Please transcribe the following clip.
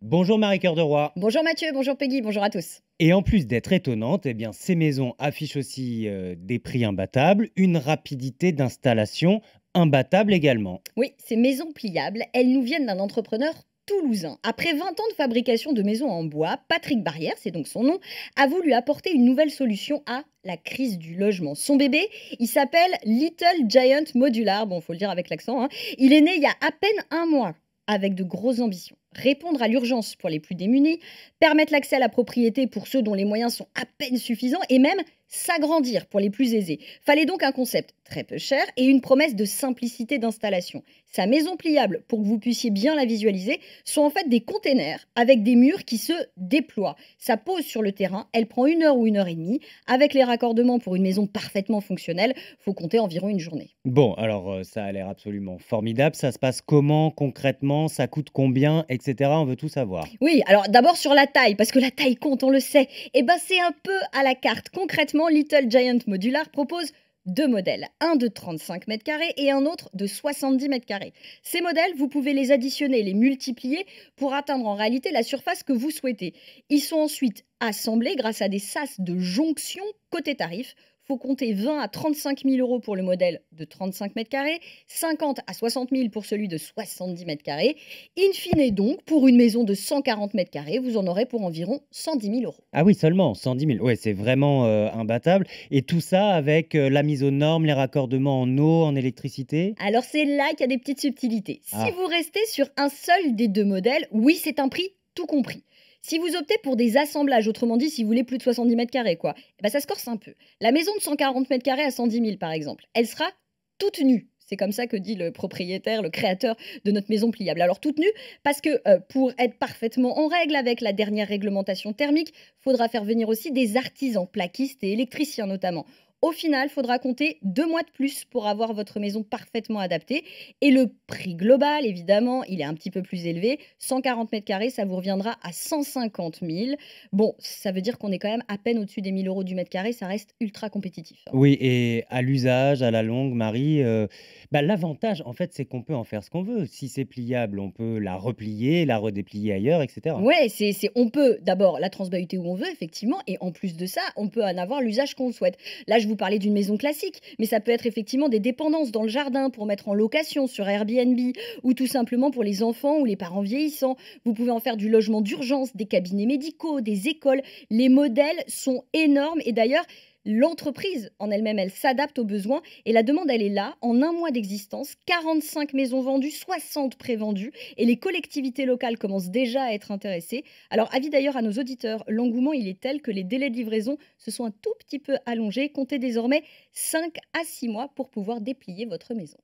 Bonjour Marie-Cœur de Roi. Bonjour Mathieu, bonjour Peggy, bonjour à tous. Et en plus d'être étonnantes, eh bien, ces maisons affichent aussi des prix imbattables, une rapidité d'installation imbattable également. Oui, ces maisons pliables, elles nous viennent d'un entrepreneur toulousain. Après 20 ans de fabrication de maisons en bois, Patrick Barrière, c'est donc son nom, a voulu apporter une nouvelle solution à la crise du logement. Son bébé, il s'appelle Little Giant Modular, bon, faut le dire avec l'accent, hein. Il est né il y a à peine un mois, avec de grosses ambitions. Répondre à l'urgence pour les plus démunis, permettre l'accès à la propriété pour ceux dont les moyens sont à peine suffisants et même s'agrandir pour les plus aisés. Fallait donc un concept très peu cher et une promesse de simplicité d'installation. Sa maison pliable, pour que vous puissiez bien la visualiser, sont en fait des containers avec des murs qui se déploient. Ça pose sur le terrain, elle prend 1 heure ou 1 heure et demie. Avec les raccordements pour une maison parfaitement fonctionnelle, faut compter environ une journée. Bon, alors ça a l'air absolument formidable. Ça se passe comment concrètement? Ça coûte combien? Etc. On veut tout savoir. Oui, alors d'abord sur la taille, parce que la taille compte, on le sait. Et ben c'est un peu à la carte. Concrètement, Little Giant Modular propose deux modèles, un de 35 mètres carrés et un autre de 70 mètres carrés. Ces modèles, vous pouvez les additionner, les multiplier pour atteindre en réalité la surface que vous souhaitez. Ils sont ensuite assemblés grâce à des sas de jonction côté tarif. Faut compter 20 à 35 000 euros pour le modèle de 35 mètres carrés, 50 à 60 000 pour celui de 70 mètres carrés. In fine donc, pour une maison de 140 mètres carrés, vous en aurez pour environ 110 000 euros. Ah oui, seulement 110 000. Ouais, c'est vraiment imbattable. Et tout ça avec la mise aux normes, les raccordements en eau, en électricité? Alors c'est là qu'il y a des petites subtilités. Si Ah, vous restez sur un seul des deux modèles, oui, c'est un prix tout compris. Si vous optez pour des assemblages, autrement dit, si vous voulez plus de 70 mètres carrés, quoi, eh ben ça se corse un peu. La maison de 140 mètres carrés à 110 000, par exemple, elle sera toute nue. C'est comme ça que dit le propriétaire, le créateur de notre maison pliable. Alors toute nue, parce que pour être parfaitement en règle avec la dernière réglementation thermique, faudra faire venir aussi des artisans, plaquistes et électriciens notamment. Au final, faudra compter 2 mois de plus pour avoir votre maison parfaitement adaptée. Et le prix global, évidemment, il est un petit peu plus élevé. 140 mètres carrés, ça vous reviendra à 150 000. Bon, ça veut dire qu'on est quand même à peine au-dessus des 1 000 euros du mètre carré. Ça reste ultra compétitif, hein. oui, et à l'usage, à la longue, Marie, bah, l'avantage, en fait, c'est qu'on peut en faire ce qu'on veut. Si c'est pliable, on peut la replier, la redéplier ailleurs, etc. Ouais, on peut d'abord la transbahuter où on veut, effectivement, et en plus de ça, on peut en avoir l'usage qu'on souhaite. Là, je vous parlais d'une maison classique, mais ça peut être effectivement des dépendances dans le jardin pour mettre en location sur Airbnb, ou tout simplement pour les enfants ou les parents vieillissants. Vous pouvez en faire du logement d'urgence, des cabinets médicaux, des écoles. Les modèles sont énormes, et d'ailleurs, l'entreprise en elle-même, elle s'adapte aux besoins, et la demande, elle est là. En 1 mois d'existence, 45 maisons vendues, 60 prévendues, et les collectivités locales commencent déjà à être intéressées. Alors, avis d'ailleurs à nos auditeurs, l'engouement il est tel que les délais de livraison se sont un tout petit peu allongés. Comptez désormais 5 à 6 mois pour pouvoir déplier votre maison.